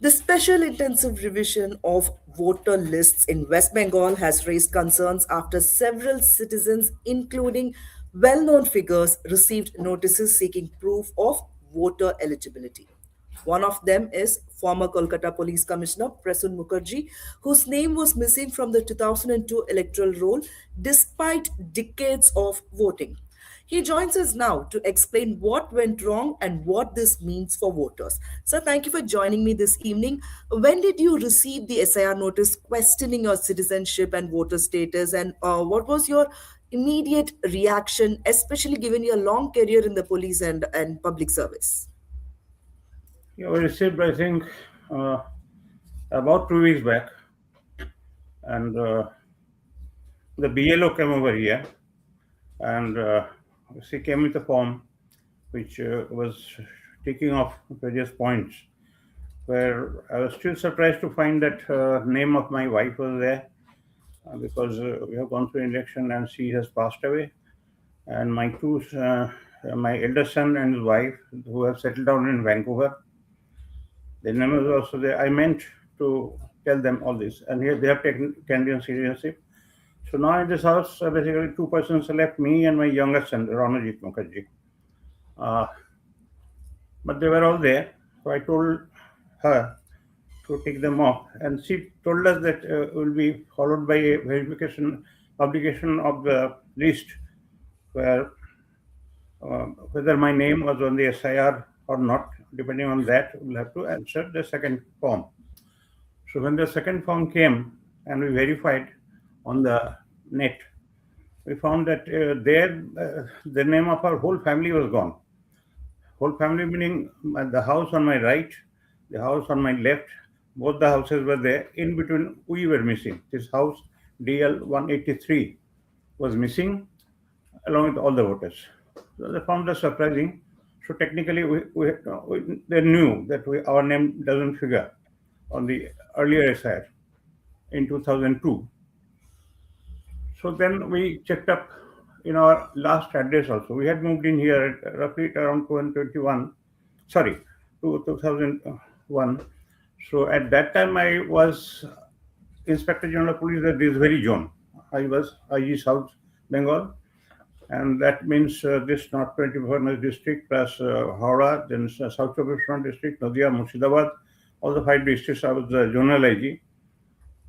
The special intensive revision of voter lists in West Bengal has raised concerns after several citizens, including well known figures, received notices seeking proof of voter eligibility. One of them is former Kolkata Police Commissioner Prasun Mukherjee, whose name was missing from the 2002 electoral roll despite decades of voting. He joins us now to explain what went wrong and what this means for voters. Sir, thank you for joining me this evening. When did you receive the SIR notice questioning your citizenship and voter status, and what was your immediate reaction, especially given your long career in the police and public service? Yeah, we received, I think, uh, about 2 weeks back, and the BLO came over here, and she came with a form which was taking off various points. Where I was still surprised to find that name of my wife was there because we have gone through an election and she has passed away, and my elder son and his wife who have settled down in Vancouver, their name was also there. I meant to tell them all this, and here they have taken Canadian citizenship. So now in this house, basically two persons are left, me and my younger son, Ranajit Mukherjee. Uh, but they were all there. So I told her to take them off, and she told us that will be followed by a verification publication of the list where whether my name was on the SIR or not. Depending on that, we'll have to answer the second form. So when the second form came and we verified on the net, we found that the name of our whole family was gone. Whole family meaning the house on my right, the house on my left, both the houses were there. In between, we were missing. This house, DL 183, was missing along with all the voters. So they found that surprising. So technically, they knew that our name doesn't figure on the earlier SIR in 2002. So then we checked up in our last address also. We had moved in here roughly around 2021, sorry, 2001. So at that time, I was Inspector General of Police at this very zone. I was IG South Bengal, and that means this North 24 district plus Howrah, then South 24 district, Nadia, Murshidabad, all the five districts. I was the zonal IG.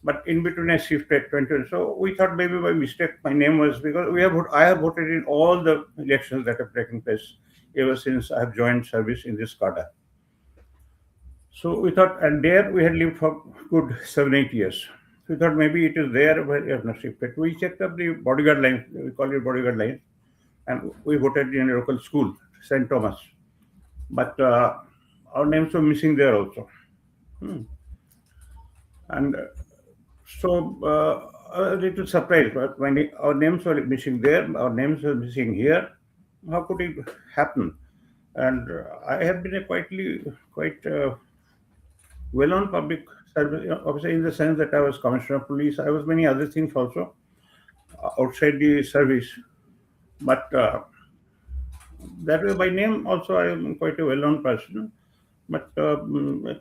But in between I shifted 20. So we thought maybe by mistake my name was because I have voted in all the elections that have taken place ever since I have joined service in this cadre. So we thought, and there we had lived for good 7, 8 years. We thought maybe it is there where we have not shifted. We checked up the bodyguard line, we call it bodyguard line, and we voted in a local school, St. Thomas. But our names were missing there also. And so I was a little surprised, but when our names were missing there, our names were missing here. How could it happen? And I have been a quite well-known public service officer in the sense that I was commissioner of police. I was many other things also outside the service, but that way by name also I am quite a well-known person. But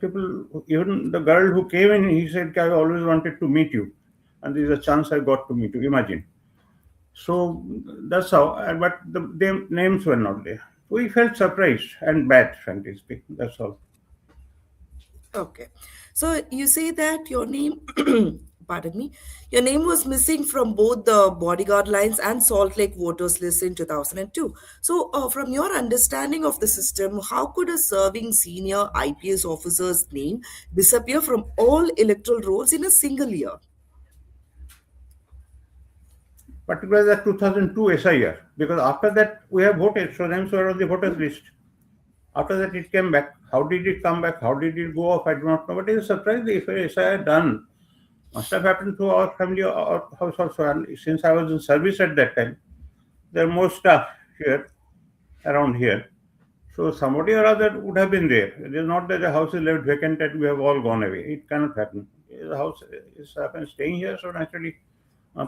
people, even the girl who came in, he said, I always wanted to meet you. And this is a chance I got to meet you. Imagine. So that's how, but the names were not there. We felt surprised and bad, frankly speaking. That's all. Okay. So you say that your name, pardon me, your name was missing from both the bodyguard lines and Salt Lake voters list in 2002. So, from your understanding of the system, how could a serving senior IPS officer's name disappear from all electoral rolls in a single year? Particularly the 2002 SIR, because after that we have voted, so names were on the voters list. After that it came back. How did it come back? How did it go off? I do not know. But it is a surprise if SIR done. Must have happened to our family or house also. And since I was in service at that time, there are more staff here, around here. So somebody or other would have been there. It is not that the house is left vacant and we have all gone away. It cannot happen. The house is staying here, so naturally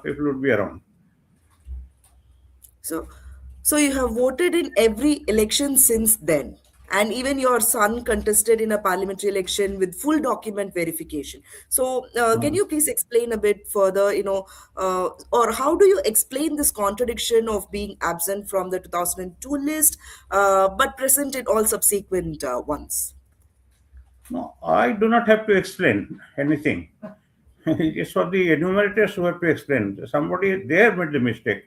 people would be around. So, so you have voted in every election since then. and even your son contested in a parliamentary election with full document verification. So, can you please explain a bit further, or how do you explain this contradiction of being absent from the 2002 list, but present in all subsequent ones? No, I do not have to explain anything. It's for the enumerators who have to explain. Somebody there made the mistake.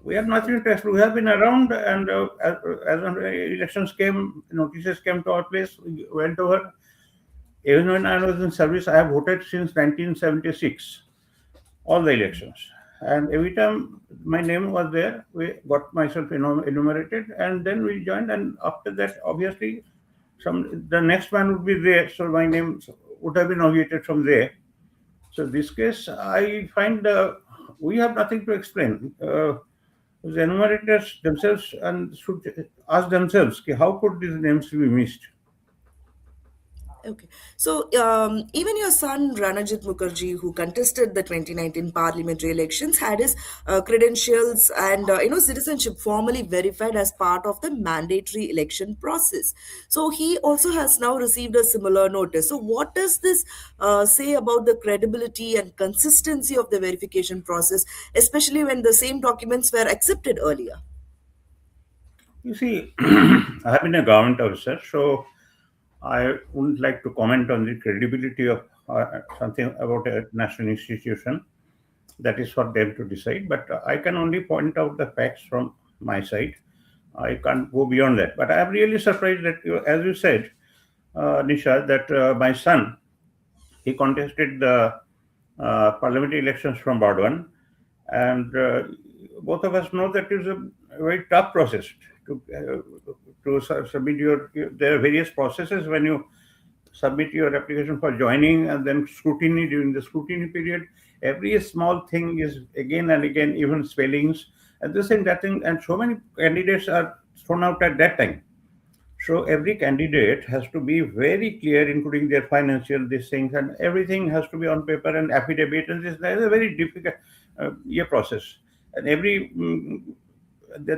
We have nothing to explain. We have been around, and as elections came, notices came to our place. We went over. Even when I was in service, I have voted since 1976, all the elections. And every time my name was there, we got myself enumerated, and then we joined. And after that, obviously, the next one would be there, so my name would have been obviated from there. So this case, I find we have nothing to explain. The enumerators themselves and should ask themselves, "Okay, how could these names be missed?" Okay. So, even your son Ranajit Mukherjee, who contested the 2019 parliamentary elections, had his credentials and citizenship formally verified as part of the mandatory election process. So, he also has now received a similar notice. So, what does this say about the credibility and consistency of the verification process, especially when the same documents were accepted earlier? You see, I have been a government officer, so I wouldn't like to comment on the credibility of something about a national institution. That is for them to decide. But I can only point out the facts from my side. I can't go beyond that. But I am really surprised that, as you said, Nisha, that my son, he contested the parliamentary elections from Bardwan, and both of us know that it is a very tough process to submit your. There are various processes when you submit your application for joining, and then scrutiny during the scrutiny period. Every small thing is again and again, even spellings and this and that thing, and so many candidates are thrown out at that time. So every candidate has to be very clear, including their financial these things, and everything has to be on paper and affidavit. And this is a very difficult year process. And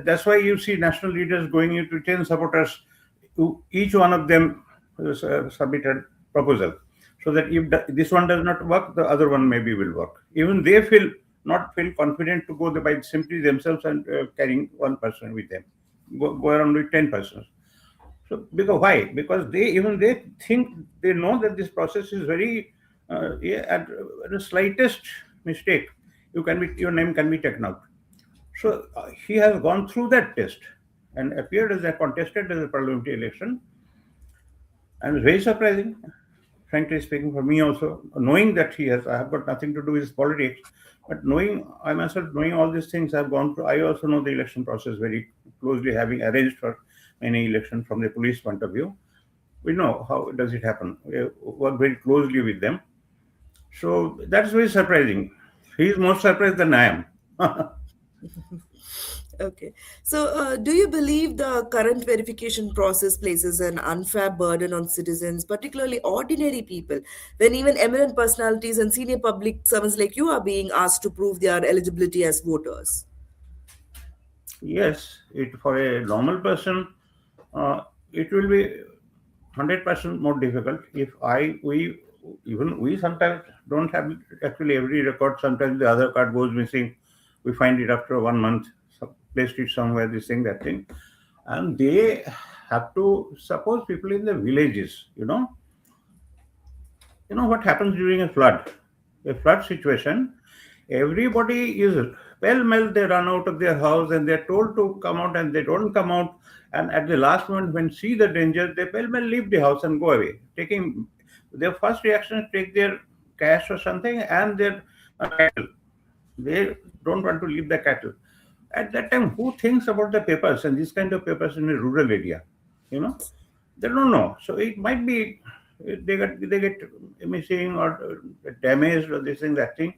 that's why you see national leaders going into 10 supporters. Each one of them submitted proposal, so that if this one does not work, the other one maybe will work. Even they feel not feel confident to go by simply themselves and carrying one person with them. Go around with 10 persons. So because why? Because they think they know that this process is very yeah, at the slightest mistake, your name can be taken out. So he has gone through that test and appeared as a contested as a parliamentary election, and it's very surprising, frankly speaking, for me also, knowing that I have got nothing to do with politics, but I myself, knowing all these things I've gone through, I also know the election process very closely, having arranged for many elections from the police point of view. We know how does it happen. We work very closely with them. So that's very surprising. He is more surprised than I am. Okay. So, do you believe the current verification process places an unfair burden on citizens, particularly ordinary people, when even eminent personalities and senior public servants like you are being asked to prove their eligibility as voters? Yes, it for a normal person, it will be 100% more difficult if we sometimes don't have actually every record. Sometimes the other card goes missing. We find it after 1 month, placed it somewhere, this thing, that thing. And they have to, suppose people in the villages, what happens during a flood situation, everybody is pell-mell, they run out of their house and they're told to come out and they don't come out. And at the last moment, when see the danger, they pell-mell leave the house and go away, taking their first reaction is take their cash or something and their cattle. They don't want to leave the cattle. At that time, who thinks about the papers and this kind of papers in a rural area? You know, they don't know. So it might be they get missing or damaged or this thing, that thing.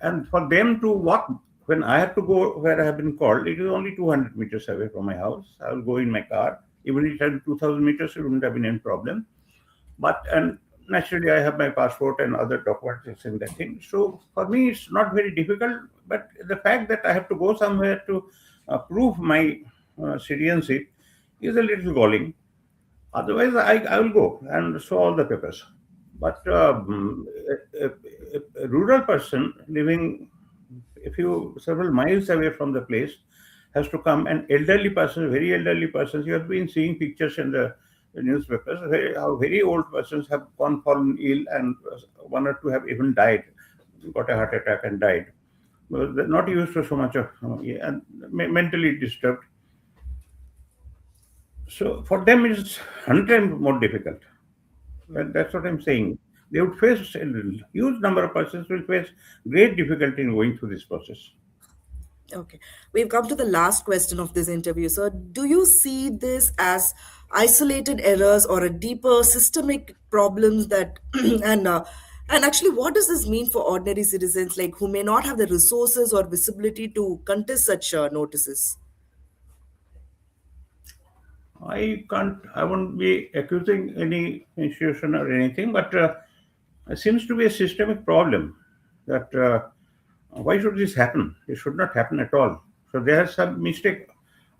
And for them to walk, when I have to go where I have been called, it is only 200 meters away from my house. I will go in my car. Even if it had 2,000 meters, it wouldn't have been any problem. But and naturally, I have my passport and other documents and that thing. So for me, it's not very difficult. But the fact that I have to go somewhere to prove my citizenship is a little galling. Otherwise, I will go and show all the papers. But a rural person living a few several miles away from the place has to come. An elderly person, very elderly persons, you have been seeing pictures in the newspapers, how very old persons have gone fallen ill, and one or two have even died, got a heart attack and died. Well, they're not used to so much of, yeah, and mentally disturbed. So for them, it's 100 times more difficult. And that's what I'm saying. They would face a huge number of persons will face great difficulty in going through this process. Okay, we've come to the last question of this interview. So, do you see this as isolated errors or a deeper systemic problems that, and actually, what does this mean for ordinary citizens like who may not have the resources or visibility to contest such notices? I won't be accusing any institution or anything, but it seems to be a systemic problem that why should this happen? It should not happen at all. So there are some mistake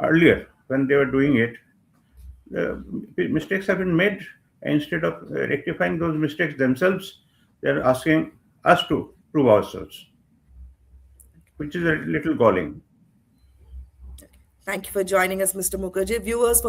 earlier when they were doing it. Mistakes have been made. Instead of rectifying those mistakes themselves, they are asking us to prove ourselves, which is a little galling. Thank you for joining us, Mr. Mukherjee. Viewers, for